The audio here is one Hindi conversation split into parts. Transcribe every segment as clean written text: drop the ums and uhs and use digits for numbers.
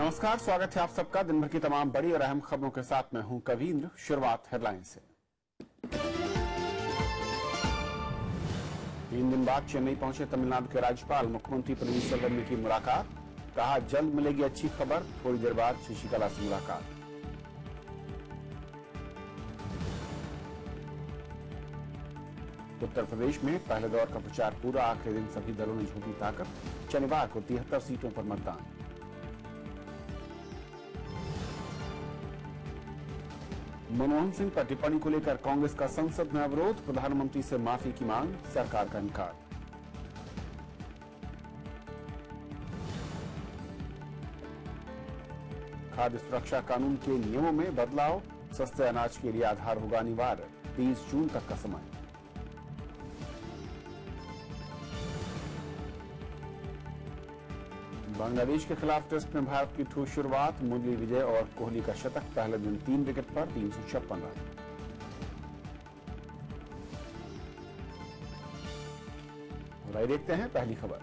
नमस्कार, स्वागत है आप सबका दिन भर की तमाम बड़ी और अहम खबरों के साथ मैं हूं कवींद्र। शुरुआत हेडलाइन से। 3 दिन बाद चेन्नई पहुंचे तमिलनाडु के राज्यपाल मुख्यमंत्री पन्नीरसेल्वम ने की मुलाकात। कहा जल्द मिलेगी अच्छी खबर। थोड़ी देर बाद शशिकला से मुलाकात। उत्तर प्रदेश में पहले दौर का प्रचार पूरा, आखिरी दिन सभी दलों ने झोंकी ताकत। शनिवार को 73 सीटों पर मतदान। मनमोहन सिंह पर टिप्पणी को लेकर कांग्रेस का संसद में अवरोध। प्रधानमंत्री से माफी की मांग, सरकार का इनकार। खाद्य सुरक्षा कानून के नियमों में बदलाव। सस्ते अनाज के लिए आधार होगा अनिवार्य। 30 जून तक का समय। बांग्लादेश के खिलाफ टेस्ट में भारत की ठोस शुरुआत। मुरली विजय और कोहली का शतक। पहले दिन 3 विकेट पर 356 रन। और आइए देखते हैं पहली खबर।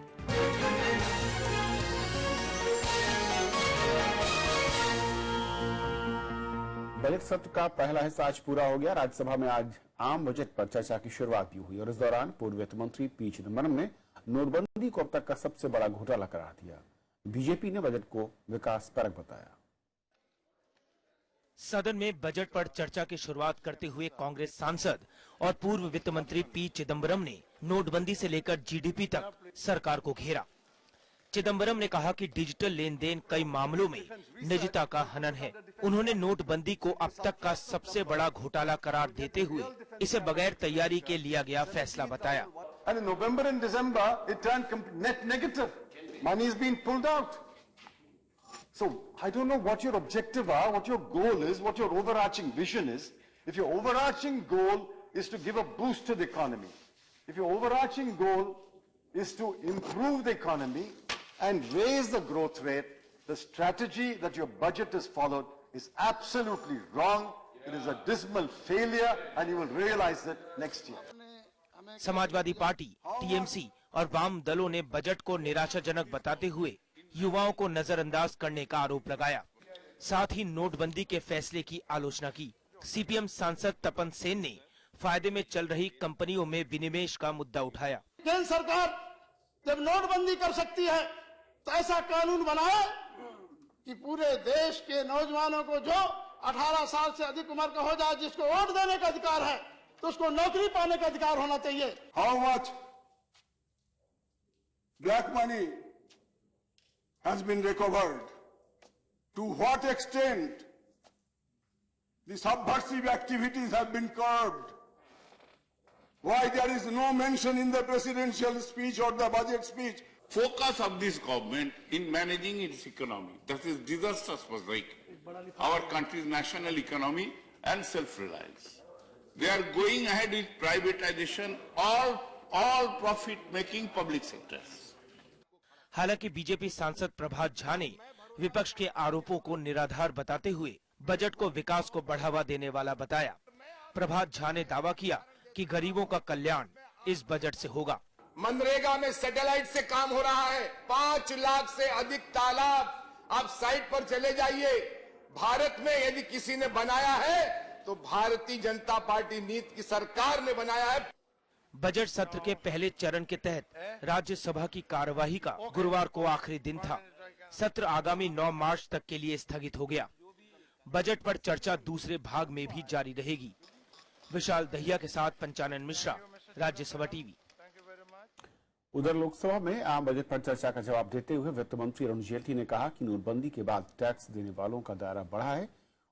बजट सत्र का पहला हिस्सा आज पूरा हो गया। राज्यसभा में आज आम बजट पर चर्चा की शुरुआत भी हुई और इस दौरान पूर्व वित्त मंत्री पी चिदम्बरम ने नोटबंदी को अब तक का सबसे बड़ा घोटाला करार दिया। बीजेपी ने बजट को विकास परक बताया। सदन में बजट पर चर्चा की शुरुआत करते हुए कांग्रेस सांसद और पूर्व वित्त मंत्री पी चिदम्बरम ने नोटबंदी से लेकर जीडीपी तक सरकार को घेरा। चिदम्बरम ने कहा कि डिजिटल लेन देन कई मामलों में निजता का हनन है। उन्होंने नोटबंदी को अब तक का सबसे बड़ा घोटाला करार देते हुए इसे बगैर तैयारी के लिया गया फैसला बताया। And in November and December, it turned net negative. Money is being pulled out. So I don't know what your objective are, what your goal is, what your overarching vision is. If your overarching goal is to give a boost to the economy, if your overarching goal is to improve the economy and raise the growth rate, the strategy that your budget has followed is absolutely wrong. It is a dismal failure and you will realize it next year. Samajwadi party, TMC और वाम दलों ने बजट को निराशाजनक बताते हुए युवाओं को नजरअंदाज करने का आरोप लगाया। साथ ही नोटबंदी के फैसले की आलोचना की। सीपीएम सांसद तपन सेन ने फायदे में चल रही कंपनियों में विनिवेश का मुद्दा उठाया। केंद्र सरकार जब नोटबंदी कर सकती है तो ऐसा कानून बनाए कि पूरे देश के नौजवानों को जो 18 साल से अधिक उम्र का हो जाए, जिसको वोट देने का अधिकार है, तो उसको नौकरी पाने का अधिकार होना चाहिए। How much black money has been recovered? To what extent the subversive activities have been curbed? Why there is no mention in the presidential speech or the budget speech? Focus of this government in managing its economy, that is disaster specific, our country's national economy and self-reliance. They are going ahead with privatization, all profit-making public sectors. हालांकि बीजेपी सांसद प्रभात झा ने विपक्ष के आरोपों को निराधार बताते हुए बजट को विकास को बढ़ावा देने वाला बताया। प्रभात झा ने दावा किया कि गरीबों का कल्याण इस बजट से होगा। मनरेगा में सैटेलाइट से काम हो रहा है। 5 लाख से अधिक तालाब, आप साइट पर चले जाइए। भारत में यदि किसी ने बनाया है तो भारतीय जनता पार्टी नीति की सरकार ने बनाया है। बजट सत्र के पहले चरण के तहत राज्यसभा की कार्यवाही का गुरुवार को आखिरी दिन था। सत्र आगामी 9 मार्च तक के लिए स्थगित हो गया। बजट पर चर्चा दूसरे भाग में भी जारी रहेगी। विशाल दहिया के साथ पंचानन मिश्रा, राज्यसभा टीवी। उधर लोकसभा में आम बजट पर चर्चा का जवाब देते हुए वित्त मंत्री अरुण जेटली ने कहा कि नोटबंदी के बाद टैक्स देने वालों का दायरा बढ़ा है।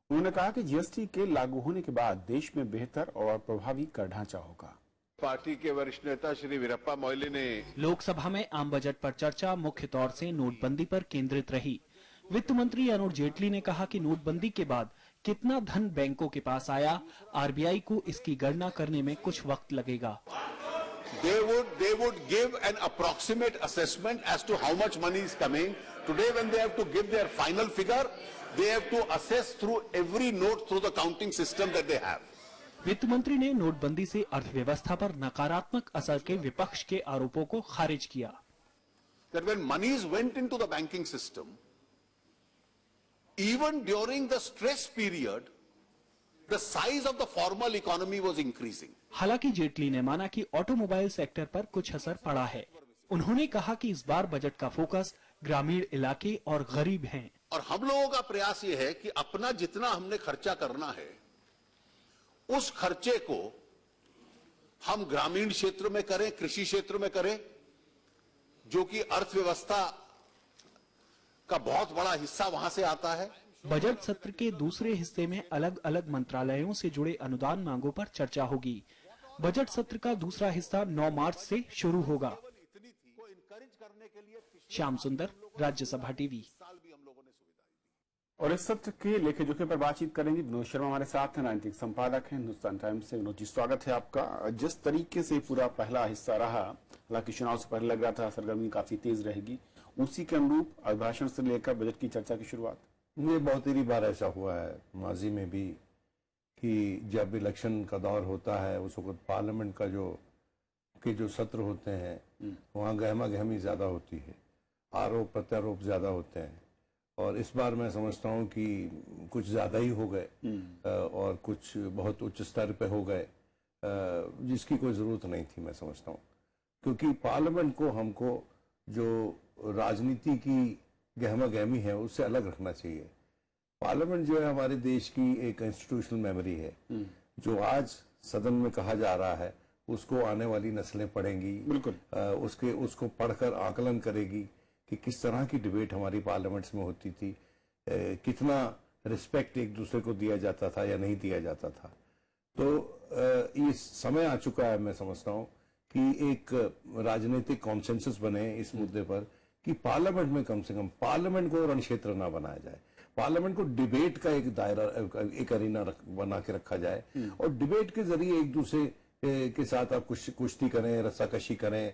उन्होंने कहा कि जीएसटी के लागू होने के बाद देश में बेहतर और प्रभावी कर ढांचा होगा। पार्टी के वरिष्ठ नेता श्री वीरप्पा मोइली ने लोकसभा में आम बजट पर चर्चा मुख्य तौर से नोटबंदी पर केंद्रित रही। वित्त मंत्री अरुण जेटली ने कहा कि नोटबंदी के बाद कितना धन बैंकों के पास आया, आरबीआई को इसकी गणना करने में कुछ वक्त लगेगा। They would give an approximate assessment as to how much money is coming. Today, when they have to give their final figure, they have to assess through every note through the counting system that they have. वित्त मंत्री ने नोटबंदी से अर्थव्यवस्था पर नकारात्मक असर के विपक्ष के आरोपों को खारिज किया। That when monies went into the banking system, even during the stress period, the size of the formal economy was increasing. हालांकि जेटली ने माना कि ऑटोमोबाइल सेक्टर पर कुछ असर पड़ा है। उन्होंने कहा कि इस बार बजट का फोकस ग्रामीण इलाके और गरीब हैं। और हम लोगों का प्रयास ये है कि अपना जितना हमने खर्चा करना है, उस खर्चे को हम ग्रामीण क्षेत्र में करें, कृषि क्षेत्र में करें, जो कि अर्थव्यवस्था का बहुत बड़ा हिस्सा वहां से आता है। बजट सत्र के दूसरे हिस्से में अलग अलग मंत्रालयों से जुड़े अनुदान मांगों पर चर्चा होगी। बजट सत्र का दूसरा हिस्सा 9 मार्च से शुरू होगा। श्याम सुंदर, राज्यसभा टीवी। और इस सत्र के लेखे जोखे पर बातचीत करेंगे विनोद शर्मा हमारे साथ हैं, राजनीतिक संपादक हैं हिंदुस्तान टाइम्स से। विनोद जी, स्वागत है आपका। जिस तरीके से पूरा पहला हिस्सा रहा, हालांकि चुनाव से पहले लग रहा था सरगर्मी काफी तेज रहेगी, उसी के अनुरूप अभिभाषण से लेकर बजट की चर्चा की शुरुआत। ये बहुत ही बार ऐसा हुआ है माजी में भी कि जब इलेक्शन का दौर होता है उस वक्त पार्लियामेंट का जो सत्र होते हैं वहाँ गहमा गहमी ज्यादा होती है, आरोप प्रत्यारोप ज्यादा होते हैं। और इस बार मैं समझता हूँ कि कुछ ज्यादा ही हो गए और कुछ बहुत उच्च स्तर पे हो गए, जिसकी कोई जरूरत नहीं थी मैं समझता हूँ। क्योंकि पार्लियामेंट को हमको जो राजनीति की गहमा गहमी है उससे अलग रखना चाहिए। पार्लियामेंट जो है हमारे देश की एक इंस्टीट्यूशनल मेमोरी है। जो आज सदन में कहा जा रहा है उसको आने वाली नस्लें पढ़ेंगी, बिल्कुल उसको पढ़कर आकलन करेगी कि किस तरह की डिबेट हमारी पार्लियामेंट्स में होती थी, कितना रिस्पेक्ट एक दूसरे को दिया जाता था या नहीं दिया जाता था। तो ये समय आ चुका है मैं समझता हूँ कि एक राजनीतिक कॉन्सेंसस बने इस मुद्दे पर कि पार्लियामेंट में कम से कम पार्लियामेंट को रण क्षेत्र ना बनाया जाए, पार्लियामेंट को डिबेट का एक दायरा, एक अरीना बना के रखा जाए और डिबेट के जरिए एक दूसरे के साथ आप कुश्ती करें, रस्साकशी करें,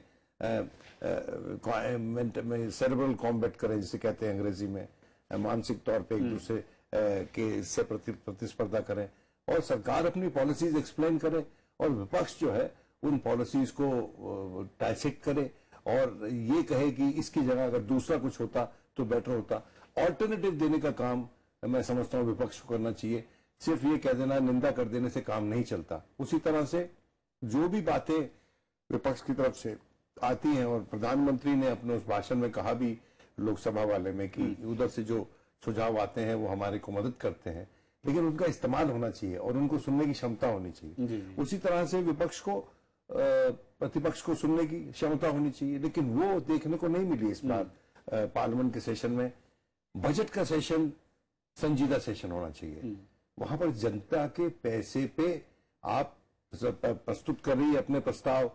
सेरेब्रल कॉम्बैट करें जिसे कहते हैं अंग्रेजी में, मानसिक तौर पे एक दूसरे के से प्रतिस्पर्धा करें और सरकार अपनी पॉलिसीज एक्सप्लेन करे और विपक्ष जो है उन पॉलिसीज को डायसेक्ट करे और ये कहे कि इसकी जगह अगर दूसरा कुछ होता तो बेटर होता। ऑल्टरनेटिव देने का काम मैं समझता हूँ विपक्ष को करना चाहिए। सिर्फ ये कह देना, निंदा कर देने से काम नहीं चलता। उसी तरह से जो भी बातें विपक्ष की तरफ से आती हैं और प्रधानमंत्री ने अपने उस भाषण में कहा भी लोकसभा वाले में कि उधर से जो सुझाव आते हैं वो हमारे को मदद करते हैं, लेकिन उनका इस्तेमाल होना चाहिए और उनको सुनने की क्षमता होनी चाहिए। उसी तरह से विपक्ष को प्रतिपक्ष को सुनने की क्षमता होनी चाहिए, लेकिन वो देखने को नहीं मिली इस बार पार्लियामेंट के सेशन में। बजट का सेशन संजीदा सेशन होना चाहिए। वहां पर जनता के पैसे पे आप प्रस्तुत कर रही है अपने प्रस्ताव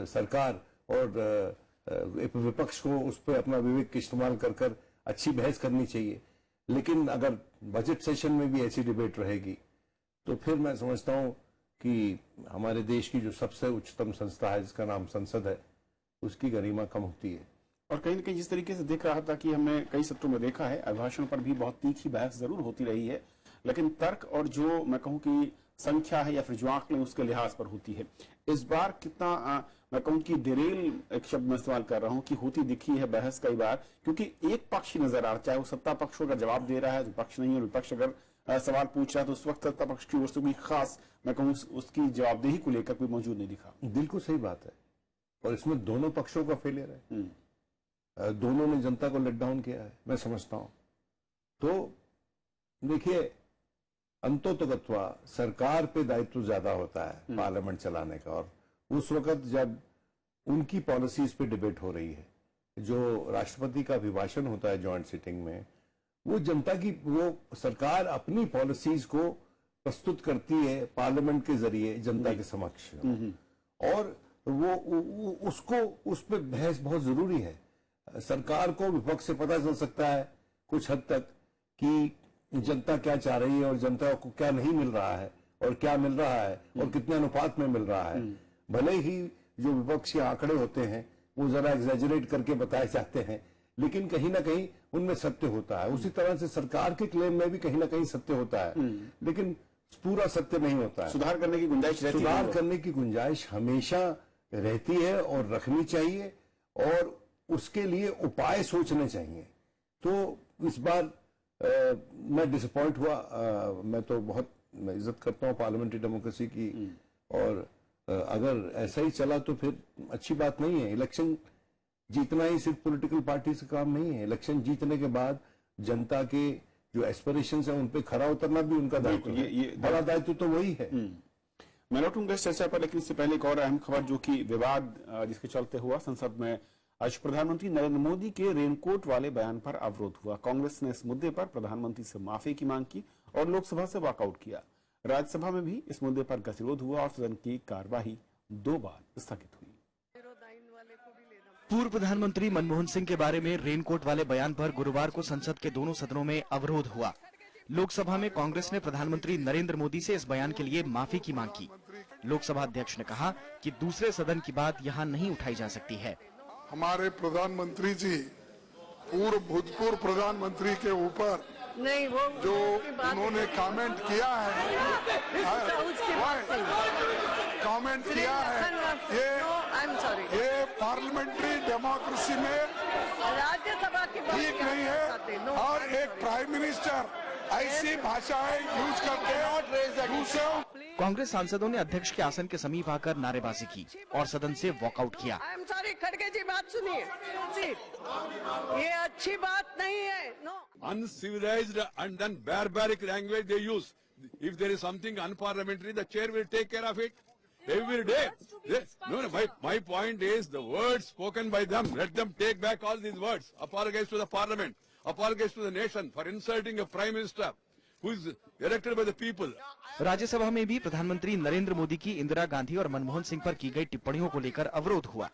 सरकार और विपक्ष को उस पर अपना विवेक इस्तेमाल कर अच्छी बहस करनी चाहिए। लेकिन अगर बजट सेशन में भी ऐसी डिबेट रहेगी तो फिर मैं समझता हूं कि हमारे देश की जो सबसे उच्चतम संस्था है जिसका नाम संसद है उसकी गरिमा कम होती है। और कहीं न कहीं जिस तरीके से देख रहा था कि हमने कई सत्रों में देखा है अभिभाषण पर भी बहुत तीखी बहस जरूर होती रही है, लेकिन तर्क और जो मैं कहूं कि संख्या है या फिर जो आंकड़े उसके लिहाज पर होती है। इस बार कितना मैं कहूं कि डिरेल एक शब्द में इस्तेमाल कर रहा हूं कि होती दिखी है बहस कई बार, क्योंकि एक पक्ष ही नजर आ रहा, चाहे वो सत्ता पक्ष अगर जवाब दे रहा है, विपक्ष नहीं है, विपक्ष अगर सवाल पूछ रहा है तो उस वक्त सत्ता पक्ष की ओर से कोई खास मैं कहूँ उसकी जवाबदेही को लेकर कोई मौजूद नहीं दिखा। बिल्कुल सही बात है और इसमें दोनों पक्षों का फेलियर है। दोनों ने जनता को लेट डाउन किया है मैं समझता हूं। तो देखिए अंतोतगत्वा सरकार पे दायित्व ज्यादा होता है पार्लियामेंट चलाने का, और उस वक्त जब उनकी पॉलिसीज पे डिबेट हो रही है, जो राष्ट्रपति का अभिभाषण होता है जॉइंट सिटिंग में, वो जनता की वो सरकार अपनी पॉलिसीज को प्रस्तुत करती है पार्लियामेंट के जरिए जनता के समक्ष, और वो उसको उस पर बहस बहुत जरूरी है। सरकार को विपक्ष से पता चल सकता है कुछ हद तक कि जनता क्या चाह रही है और जनता को क्या नहीं मिल रहा है और क्या मिल रहा है और कितने अनुपात में मिल रहा है। भले ही जो विपक्ष के आंकड़े होते हैं वो जरा एग्जैजरेट करके बताए जाते हैं, लेकिन कहीं ना कहीं उनमें सत्य होता है। उसी तरह से सरकार के क्लेम में भी कहीं ना कहीं सत्य होता है, लेकिन पूरा सत्य नहीं होता है। सुधार करने की गुंजाइश रहती है। सुधार करने की गुंजाइश हमेशा रहती है और रखनी चाहिए और उसके लिए उपाय सोचने चाहिए। तो इस बार मैं डिसअपॉइंट हुआ। मैं तो बहुत इज्जत करता हूँ पार्लियामेंट्री डेमोक्रेसी की, और अगर ऐसा ही चला तो फिर अच्छी बात नहीं है। इलेक्शन जीतना ही सिर्फ पॉलिटिकल पार्टी से काम नहीं है। इलेक्शन जीतने के बाद जनता के जो एस्पिरेशंस हैं उन पे खरा उतरना भी उनका दायित्व है। ये बड़ा दायित्व तो वही है। मैं लौटूंगा इस चर्चा पर, लेकिन इससे पहले एक और अहम खबर जो कि विवाद जिसके चलते हुआ संसद में आज प्रधानमंत्री नरेंद्र मोदी के रेनकोट वाले बयान पर अवरोध हुआ। कांग्रेस ने इस मुद्दे पर प्रधानमंत्री से माफी की मांग की और लोकसभा से वॉकआउट किया। राज्यसभा में भी इस मुद्दे पर गतिरोध हुआ और सदन की कार्यवाही 2 बार स्थगित हुई। पूर्व प्रधानमंत्री मनमोहन सिंह के बारे में रेनकोट वाले बयान पर गुरुवार को संसद के दोनों सदनों में अवरोध हुआ। लोकसभा में कांग्रेस ने प्रधानमंत्री नरेंद्र मोदी से इस बयान के लिए माफी की मांग की। लोकसभा अध्यक्ष ने कहा कि दूसरे सदन की बात यहां नहीं उठाई जा सकती है। हमारे प्रधानमंत्री जी भूतपूर्व प्रधानमंत्री के ऊपर नहीं, वो जो उन्होंने कमेंट किया है, कमेंट किया है, ये पार्लियामेंट्री डेमोक्रेसी में राज्यसभा की बात ठीक नहीं है। और एक प्राइम मिनिस्टर ऐसी भाषाएं यूज करते हैं दूसरों। कांग्रेस सांसदों ने अध्यक्ष के आसन के समीप आकर नारेबाजी की और सदन से वॉकआउट किया। आई एम सॉरी, खड़गे जी बात सुनिए। ये अच्छी बात नहीं है। No uncivilized and then barbaric language they use. If there is something unparliamentary, the chair will take care of it every day. My point is the words spoken by them. Let them take back all these words. Apologize to the parliament. Apologize to the nation for insulting a prime minister who is elected by the people. Rajya Sabha में भी प्रधानमंत्री नरेंद्र मोदी की इंदिरा गांधी और मनमोहन सिंह पर की गई टिप्पणियों को लेकर अवरोध हुआ।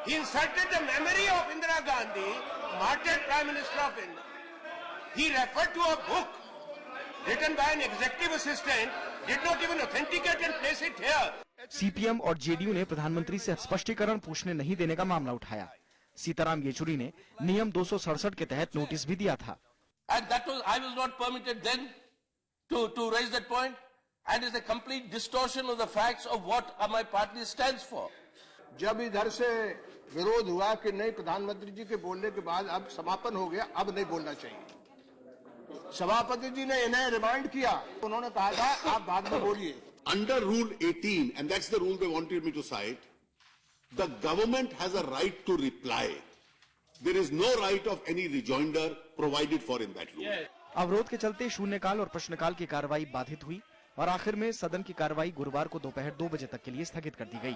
He insulted the memory of Indira Gandhi, martyred Prime Minister of India. He referred to a book written by an executive assistant, did not even authenticate and place it here. CPM और जेडीयू ने प्रधानमंत्री से स्पष्टीकरण पूछने नहीं देने का मामला उठाया। सीताराम येचुरी ने नियम 267 के तहत नोटिस भी दिया था। And that was, I was not permitted then to raise that point, and it's a complete distortion of the facts of what my party stands for. जब इधर से विरोध हुआ कि नहीं, प्रधानमंत्री जी के बोलने के बाद अब समापन हो गया, अब नहीं बोलना चाहिए, सभापति जी ने इन्हें रिमाइंड किया। उन्होंने कहा था आप बाद में बोलिए। Under Rule 18, and that's the rule they wanted me to cite, the government has a right to reply. There is no right of any rejoinder provided for in that rule. अवरोध के चलते शून्यकाल और प्रश्नकाल की कार्रवाई बाधित हुई और आखिर में सदन की कार्रवाई गुरुवार को दोपहर 2 बजे तक के लिए स्थगित कर दी गई।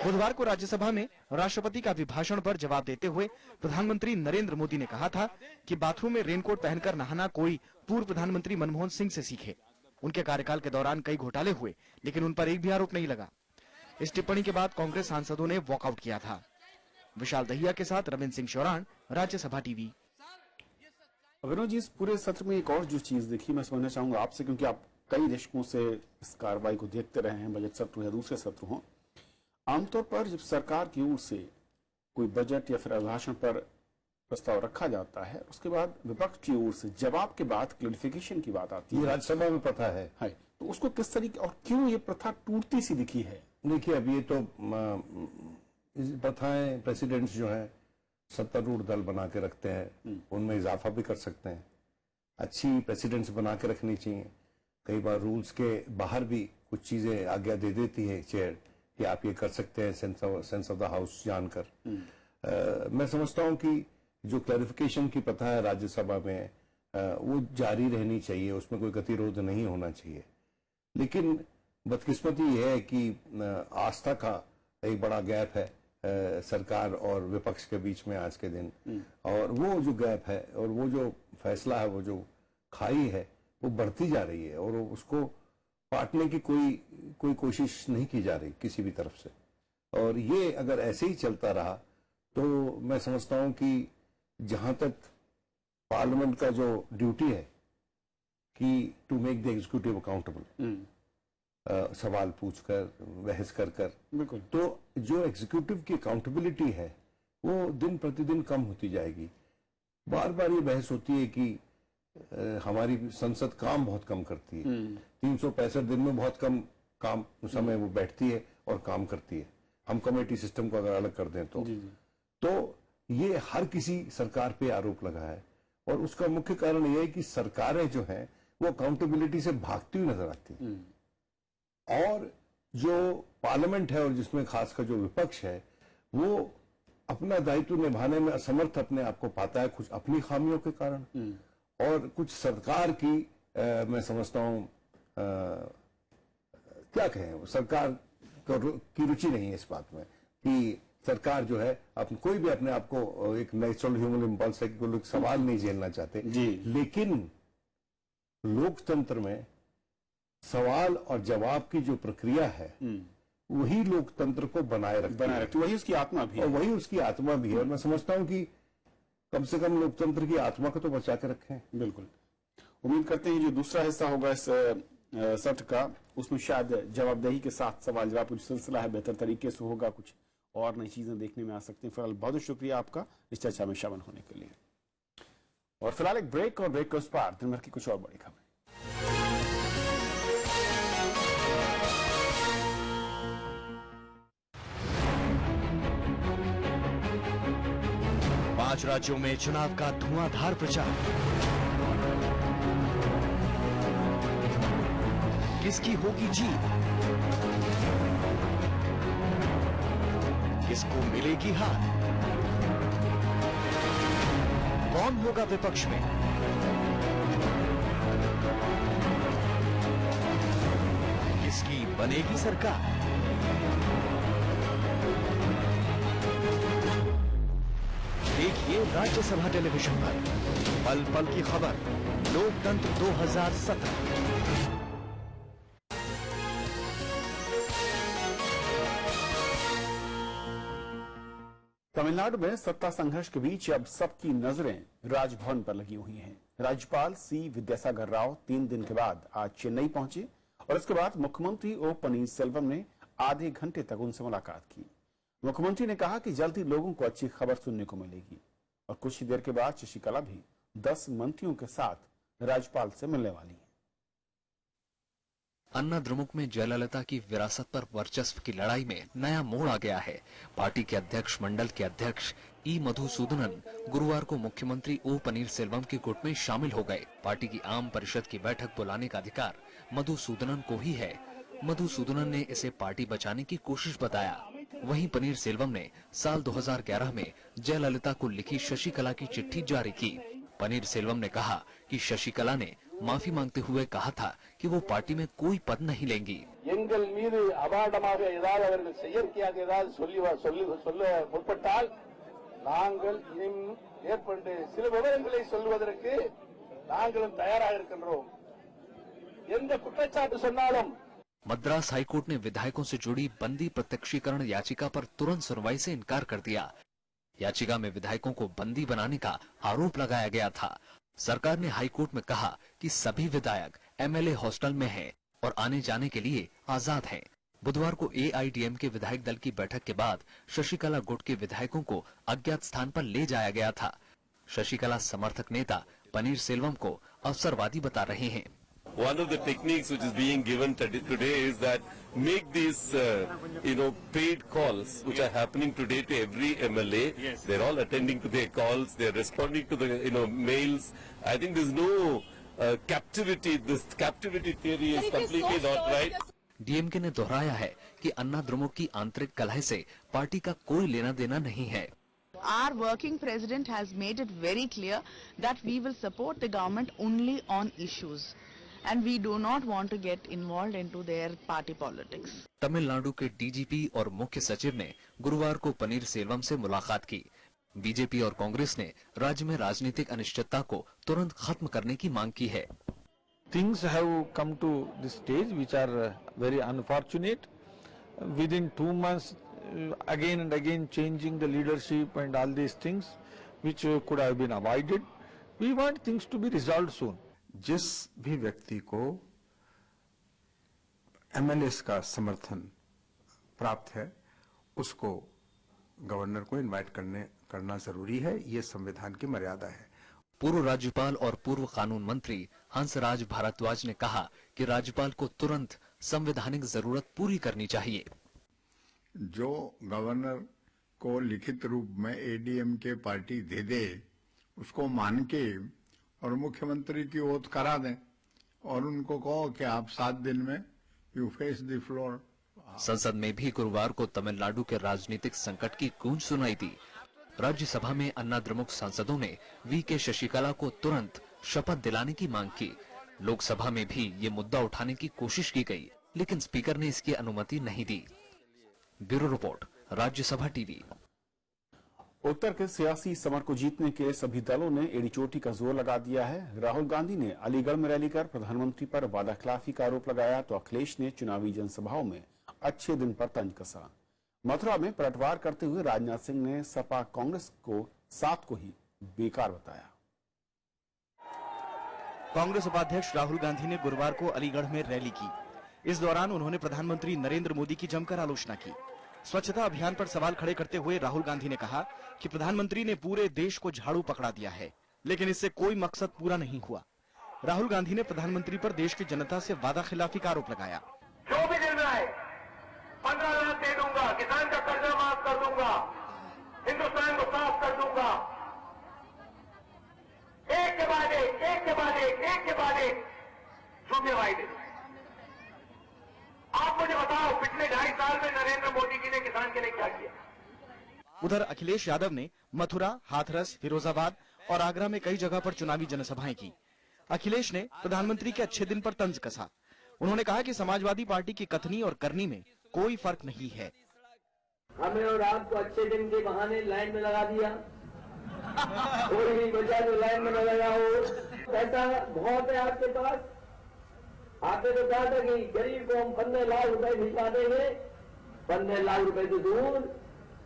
बुधवार को राज्यसभा में राष्ट्रपति का अभिभाषण पर जवाब देते हुए प्रधानमंत्री नरेंद्र मोदी ने कहा था कि बाथरूम में रेनकोट पहनकर नहाना कोई पूर्व प्रधानमंत्री मनमोहन सिंह से सीखे। उनके कार्यकाल के दौरान कई घोटाले हुए, लेकिन उन पर एक भी आरोप नहीं लगा। इस टिप्पणी के बाद कांग्रेस सांसदों ने वॉकआउट किया था। विशाल दहिया के साथ रविंद्र सिंह शौरान, राज्यसभा टीवी। विनोद जी, इस पूरे सत्र में एक और जो चीज देखी मैं समझना चाहूंगा आपसे, क्योंकि आप कई दशकों से इस कार्रवाई को देखते रहे हैं, बजट सत्र या दूसरे सत्र हों। आमतौर पर जब सरकार की ओर से कोई बजट या फिर अभिभाषण पर प्रस्ताव रखा जाता है, उसके बाद विपक्ष की ओर से जवाब के बाद क्लैरिफिकेशन की बात आती है। राज्यसभा में प्रथा है। तो उसको किस तरीके और क्यों ये प्रथा टूटती सी दिखी है? देखिए, अब ये तो प्रथाएं प्रेसिडेंट्स जो हैं सत्तारूढ़ दल बना के रखते हैं, उनमें इजाफा भी कर सकते हैं। अच्छी प्रेसिडेंट्स बना के रखनी चाहिए। कई बार रूल्स के बाहर भी कुछ चीजें आज्ञा दे देती है चेयर कि आप ये कर सकते हैं, सेंस ऑफ द हाउस जानकर। मैं समझता हूं कि जो क्लैरिफिकेशन की प्रथा है राज्यसभा में वो जारी रहनी चाहिए, उसमें कोई गतिरोध नहीं होना चाहिए। लेकिन बदकिस्मती ये है कि आस्था का एक बड़ा गैप है सरकार और विपक्ष के बीच में आज के दिन, और वो जो गैप है और वो जो फैसला है, वो जो खाई है, वो बढ़ती जा रही है और उसको पाटने की कोई कोशिश नहीं की जा रही किसी भी तरफ से। और ये अगर ऐसे ही चलता रहा तो मैं समझता हूं कि जहां तक पार्लियामेंट का जो ड्यूटी है कि to make the executive accountable, सवाल पूछकर, बहस कर तो जो एग्जीक्यूटिव की अकाउंटेबिलिटी है वो दिन प्रतिदिन कम होती जाएगी। बार बार ये बहस होती है कि हमारी संसद काम बहुत कम करती है, 365 दिन में बहुत कम काम समय वो बैठती है और काम करती है। हम कमेटी सिस्टम को अगर अलग कर दें तो ये हर किसी सरकार पे आरोप लगा है और उसका मुख्य कारण यह है कि सरकारें जो हैं वो अकाउंटेबिलिटी से भागती हुई नजर आती हैं और जो पार्लियामेंट है और जिसमें खासकर जो विपक्ष है वो अपना दायित्व निभाने में असमर्थ अपने आप को पाता है, कुछ अपनी खामियों के कारण और कुछ सरकार की मैं समझता हूं क्या कहें, सरकार की रुचि नहीं है इस बात में कि सरकार जो है कोई भी अपने आप को एक नेचुरल ह्यूमन इम्पल्स है कि कोई लोग सवाल नहीं झेलना चाहते लेकिन लोकतंत्र में सवाल और जवाब की जो प्रक्रिया है वही लोकतंत्र को बनाए रखती है, वही उसकी आत्मा भी है। और वही उसकी आत्मा भी है और मैं समझता हूं कि कम से कम लोकतंत्र की आत्मा को तो बचा के रखें। बिल्कुल, उम्मीद करते हैं जो दूसरा हिस्सा होगा इस सत्र का उसमें शायद जवाबदेही के साथ सवाल जवाब कुछ सिलसिला है बेहतर तरीके से होगा, कुछ और नई चीजें देखने में आ सकती हैं। फिलहाल बहुत शुक्रिया आपका इस चर्चा में शामिल होने के लिए। और फिलहाल एक ब्रेक और ब्रेक के उस पार दिन भर की कुछ और बड़ी खबरें। 5 राज्यों में चुनाव का धुआंधार प्रचार। किसकी होगी जीत? किसको मिलेगी हार? कौन होगा विपक्ष में? किसकी बनेगी सरकार? देखिए राज्यसभा टेलीविजन पर पल पल की खबर, लोकतंत्र 2017। तमिलनाडु में सत्ता संघर्ष के बीच अब सबकी नजरें राजभवन पर लगी हुई हैं। राज्यपाल सी विद्यासागर राव 3 दिन के बाद आज चेन्नई पहुंचे और इसके बाद मुख्यमंत्री ओ पनीरसेल्वम ने आधे घंटे तक उनसे मुलाकात की। मुख्यमंत्री ने कहा कि जल्द ही लोगों को अच्छी खबर सुनने को मिलेगी और कुछ ही देर के बाद शशिकला भी 10 मंत्रियों के साथ राज्यपाल से मिलने वाली है। अन्नाद्रमुक में जयललिता की विरासत पर वर्चस्व की लड़ाई में नया मोड़ आ गया है। पार्टी के अध्यक्ष मंडल के अध्यक्ष ई मधुसूदनन गुरुवार को मुख्यमंत्री ओ पनीरसेल्वम के गुट में शामिल हो गए। पार्टी की आम परिषद की बैठक बुलाने का अधिकार मधुसूदनन को ही है। मधुसूदनन ने इसे पार्टी बचाने की कोशिश बताया। वहीं पनीरसेल्वम ने साल 2011 में जयललिता को लिखी शशिकला की चिट्ठी जारी की। पनीरसेल्वम ने कहा कि शशिकला ने माफी मांगते हुए कहा था कि वो पार्टी में कोई पद नहीं लेंगी। எங்கள் மீது அபாண்டமாக ஏதாவது அவர்கள் செயற்கையாக ஏதாவது சொல்ல முற்பட்டால் நாங்கள் இன்னும் ஏற்பட்டு சில விவரங்களை சொல்வதற்கு நாங்களும் தயாராக இருக்கின்றோம்। எந்த குற்றச்சாட்டு சொன்னாலும் मद्रास हाईकोर्ट ने विधायकों से जुड़ी बंदी प्रत्यक्षीकरण याचिका पर तुरंत सुनवाई से इनकार कर दिया। याचिका में विधायकों को बंदी बनाने का आरोप लगाया गया था। सरकार ने हाईकोर्ट में कहा कि सभी विधायक एमएलए हॉस्टल में हैं और आने जाने के लिए आजाद हैं। बुधवार को एआईडीएमके विधायक दल की बैठक के बाद शशिकला गुट के विधायकों को अज्ञात स्थान पर ले जाया गया था। शशिकला समर्थक नेता पनीरसेल्वम को अवसरवादी बता रहे हैं। One of the techniques which is being given today is that make these, paid calls which are happening today to every MLA. Yes. They're all attending to their calls. They're responding to the, mails. I think there's no captivity. This captivity theory is completely not right. DMK ने दोहराया है कि अन्नाद्रमुक की आंतरिक कलह से पार्टी का कोई लेना देना नहीं है। Our working president has made it very clear that we will support the government only on issues. And we do not want to get involved into their party politics. Tamil Nadu के डीजीपी और मुख्य सचिव ने गुरुवार को पनीरसेल्वम से मुलाकात की। बीजेपी और कांग्रेस ने राज्य में राजनीतिक अनिश्चितता को तुरंत खत्म करने की मांग की है। Things have come to this stage which are very unfortunate. Within 2 months, again and again changing the leadership and all these things which could have been avoided. We want things to be resolved soon. जिस भी व्यक्ति को एमएलएस का समर्थन प्राप्त है उसको गवर्नर को इनवाइट करना जरूरी है। ये संविधान की मर्यादा है। पूर्व राज्यपाल और पूर्व कानून मंत्री हंसराज भारद्वाज ने कहा कि राज्यपाल को तुरंत संवैधानिक जरूरत पूरी करनी चाहिए। जो गवर्नर को लिखित रूप में एडीएम के पार्टी दे दे, उसको मान के और मुख्यमंत्री की ओथ करा दें और उनको कहो कि आप 7 दिन में यू फेस द फ्लोर। संसद में भी गुरुवार को तमिलनाडु के राजनीतिक संकट की गूंज सुनाई दी। राज्यसभा में अन्ना द्रमुक सांसदों ने वी.के. शशिकला को तुरंत शपथ दिलाने की मांग की। लोकसभा में भी ये मुद्दा उठाने की कोशिश की गई, लेकिन स्पीकर ने इसकी अनुमति नहीं दी। Bureau report, Rajya Sabha TV. उत्तर के सियासी समर को जीतने के लिए सभी दलों ने एड़ी चोटी का जोर लगा दिया है। राहुल गांधी ने अलीगढ़ में रैली कर प्रधानमंत्री पर वादाखिलाफी का आरोप लगाया, तो अखिलेश ने चुनावी जनसभाओं में अच्छे दिन पर तंज कसा। मथुरा में पलटवार करते हुए राजनाथ सिंह ने सपा कांग्रेस को 7 को ही बेकार बताया। कांग्रेस उपाध्यक्ष राहुल गांधी ने गुरुवार को अलीगढ़ में रैली की। इस दौरान उन्होंने प्रधानमंत्री नरेंद्र मोदी की जमकर आलोचना की। स्वच्छता अभियान पर सवाल खड़े करते हुए राहुल गांधी ने कहा कि प्रधानमंत्री ने पूरे देश को झाड़ू पकड़ा दिया है, लेकिन इससे कोई मकसद पूरा नहीं हुआ। राहुल गांधी ने प्रधानमंत्री पर देश की जनता से वादा खिलाफी का आरोप लगाया। जो भी दिन आए 15 लाख दे दूंगा, किसान का कर्जा माफ कर दूंगा, हिंदुस्तान को साफ कर दूंगा। एक के बाद एक, एक के बाद एक, एक के बाद एक झूठे वायदे। आप मुझे बताओ, पिछले 2.5 साल में नरेंद्र मोदी जी ने किसान के लिए क्या किया? उधर अखिलेश यादव ने मथुरा, हाथरस, फिरोजाबाद और आगरा में कई जगह पर चुनावी जनसभाएं की। अखिलेश ने प्रधानमंत्री के अच्छे दिन पर तंज कसा। उन्होंने कहा कि समाजवादी पार्टी की कथनी और करनी में कोई फर्क नहीं है। हमें और आपको अच्छे दिन के बहाने लाइन में लगा दिया। कोई भी वजह जो लाइन में न लगा हो। पैसा बहुत है आपके पास। आपने तो कहा था कि गरीब को हम 15 लाख रुपए भिजवा देंगे। 15 लाख रुपए तो दूर,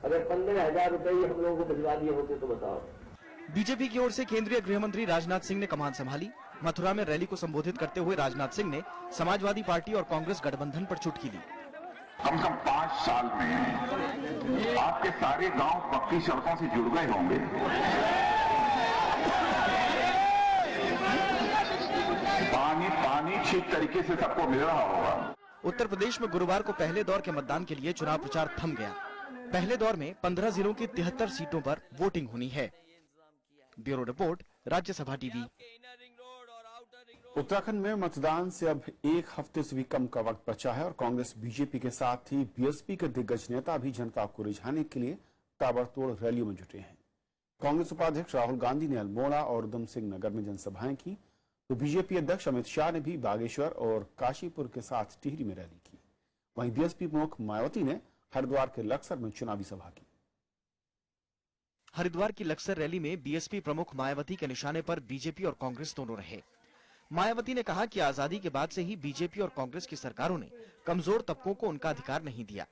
अगर 15,000 रुपए हम लोगों को भिजवा दिए होते तो बताओ। बीजेपी की ओर से केंद्रीय गृह मंत्री राजनाथ सिंह ने कमान संभाली। मथुरा में रैली को संबोधित करते हुए राजनाथ सिंह ने समाजवादी पार्टी और कांग्रेस गठबंधन पर चुटकी ली। कम से कम 5 साल में आपके सारे गांव पक्की सड़कों से जुड़ गए होंगे। पानी ठीक तरीके से सबको मिल रहा होगा। उत्तर प्रदेश में गुरुवार को पहले दौर के मतदान के लिए चुनाव प्रचार थम गया। पहले दौर में 15 जिलों की 73 सीटों पर वोटिंग होनी है। Bureau report, Rajya Sabha TV. Uttarakhand में मतदान से अब 1 हफ्ते से भी कम का वक्त बचा है और कांग्रेस बीजेपी के साथ ही बीएसपी के दिग्गज नेता भी जनता को रिझाने के लिए ताबड़तोड़ रैलियों में जुटे हैं। कांग्रेस उपाध्यक्ष राहुल गांधी ने अल्मोड़ा और उधम सिंह नगर में जनसभाएं की, तो बीजेपी अध्यक्ष अमित शाह ने भी बागेश्वर और काशीपुर के साथ टिहरी में रैली की। वहीं बीएसपी प्रमुख मायावती ने हरिद्वार के लक्सर में चुनावी सभा की। हरिद्वार की लक्सर रैली में बीएसपी प्रमुख मायावती के निशाने पर बीजेपी और कांग्रेस दोनों रहे। मायावती ने कहा कि आजादी के बाद से ही बीजेपी और कांग्रेस की सरकारों ने कमजोर तबकों को उनका अधिकार नहीं दिया।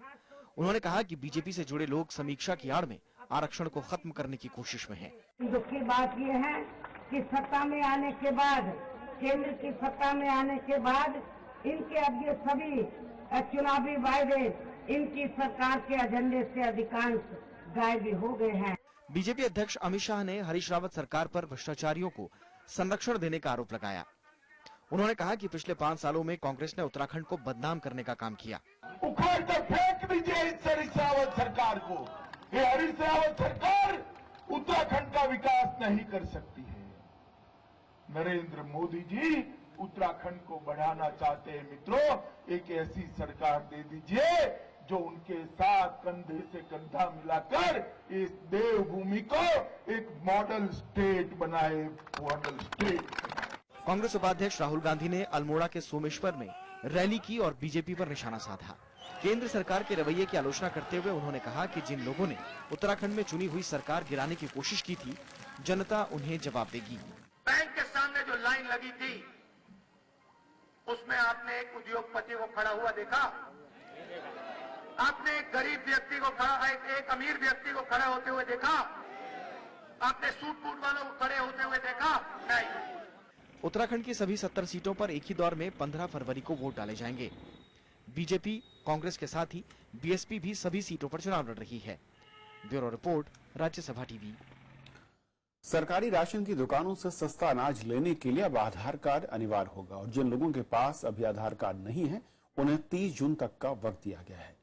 उन्होंने कहा कि बीजेपी से जुड़े लोग समीक्षा की आड़ में आरक्षण को खत्म करने की कोशिश में हैं। दुख की बात यह है कि सत्ता में आने के बाद, केंद्र की सत्ता में आने के बाद इनके अब ये सभी चुनावी वायदे इनकी सरकार के एजेंडे से अधिकांश गायब हो गए हैं। बीजेपी अध्यक्ष अमित शाह ने हरीश रावत सरकार पर भ्रष्टाचारियों को संरक्षण देने का आरोप लगाया। उन्होंने कहा कि पिछले 5 सालों में कांग्रेस ने उत्तराखंड को बदनाम करने का काम किया। उखाड़ कर फेंक दीजिए इस हरीश रावत सरकार को। ये हरीश रावत सरकार उत्तराखंड का विकास नहीं कर सकती है। नरेंद्र मोदी जी उत्तराखंड को बढ़ाना चाहते हैं। मित्रों, एक ऐसी सरकार दे दीजिए जो उनके साथ कंधे से कंधा मिलाकर इस देवभूमि को एक मॉडल स्टेट बनाए। Model state. कांग्रेस उपाध्यक्ष राहुल गांधी ने अल्मोड़ा के सोमेश्वर में रैली की और बीजेपी पर निशाना साधा। केंद्र सरकार के रवैये की आलोचना करते हुए उन्होंने कहा कि जिन लोगों ने उत्तराखंड में चुनी हुई सरकार गिराने की कोशिश की थी, जनता उन्हें जवाब देगी। बैंक के सामने जो लाइन लगी थी, उसमें आपने एक उद्योगपति को खड़ा हुआ देखा? आपने एक गरीब व्यक्ति को खड़ा, एक अमीर व्यक्ति को खड़ा होते हुए देखा? आपने सूट बूट वालों को खड़े होते हुए देखा? नहीं। उत्तराखंड की सभी 70 सीटों पर एक ही दौर में 15 फरवरी को वोट डाले जाएंगे। बीजेपी, कांग्रेस के साथ ही बीएसपी भी सभी सीटों पर चुनाव लड़ रही है। Bureau report, Rajya Sabha TV. सरकारी राशन की दुकानों से सस्ता अनाज लेने के लिए अब आधार कार्ड अनिवार्य होगा और जिन लोगों के पास अभी आधार कार्ड नहीं है, उन्हें 30 जून तक का वक्त दिया गया है।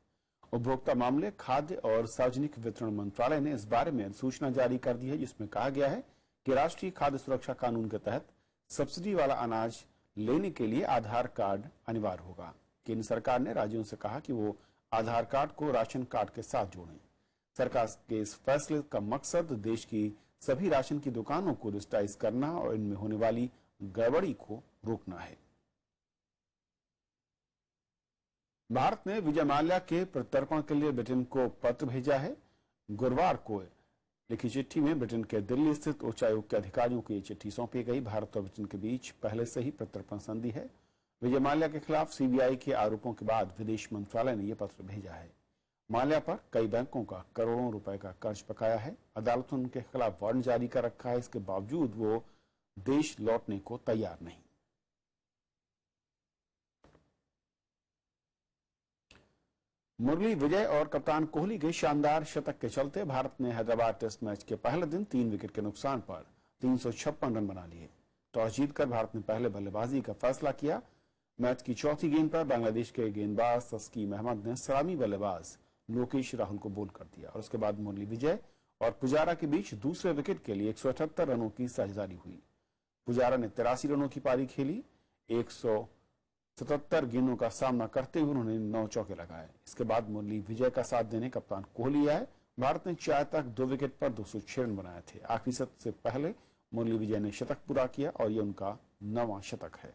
उपभोक्ता मामले, खाद्य और सार्वजनिक वितरण मंत्रालय ने इस बारे में अधिसूचना जारी कर दी है, जिसमें कहा गया है कि राष्ट्रीय खाद्य सुरक्षा कानून के तहत सब्सिडी वाला अनाज लेने के लिए आधार कार्ड अनिवार्य होगा। केंद्र सरकार ने राज्यों से कहा कि वो आधार कार्ड को राशन कार्ड के साथ जोड़ें। सरकार के इस फैसले का मकसद देश की सभी राशन की दुकानों को डिजिटाइज करना और इनमें होने वाली गड़बड़ी को रोकना है। भारत ने विजय माल्या के प्रत्यर्पण के लिए ब्रिटेन को पत्र भेजा है। गुरुवार को लिखी चिट्ठी में ब्रिटेन के दिल्ली स्थित उच्चायोग के अधिकारियों को ये चिट्ठी सौंपी गई। भारत और ब्रिटेन के बीच पहले से ही प्रत्यर्पण संधि है। विजय माल्या के खिलाफ सीबीआई के आरोपों के बाद विदेश मंत्रालय ने यह पत्र भेजा है। माल्या पर कई बैंकों का करोड़ों रुपए का कर्ज बकाया है। अदालत ने उनके खिलाफ वारंट जारी कर रखा है। इसके बावजूद वो देश लौटने को तैयार नहीं। मुरली विजय और कप्तान कोहली के शानदार शतक के चलते भारत ने हैदराबाद टेस्ट मैच के पहले दिन 3 विकेट के नुकसान पर 356 रन बना लिए। टॉस जीतकर भारत ने पहले बल्लेबाजी का फैसला किया। मैच की चौथी गेंद पर बांग्लादेश के गेंदबाज तस्कीम अहमद ने सलामी बल्लेबाज लोकेश राहुल को बोल्ड कर दिया और उसके बाद मुरली विजय और पुजारा के बीच दूसरे विकेट के लिए 178 रनों की साझेदारी हुई। पुजारा ने 83 रनों की पारी खेली। 177 गेंदों का सामना करते हुए उन्होंने 9 चौके लगाए। इसके बाद मुरली विजय का साथ देने कप्तान कोहली आए। भारत ने 4 तक 2 विकेट पर 206 रन बनाए थे। आखिरी शतक से पहले मुरली विजय ने शतक पूरा किया और यह उनका 9वां शतक है।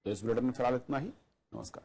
तो इस बुलेटिन में फिलहाल इतना ही। नमस्कार।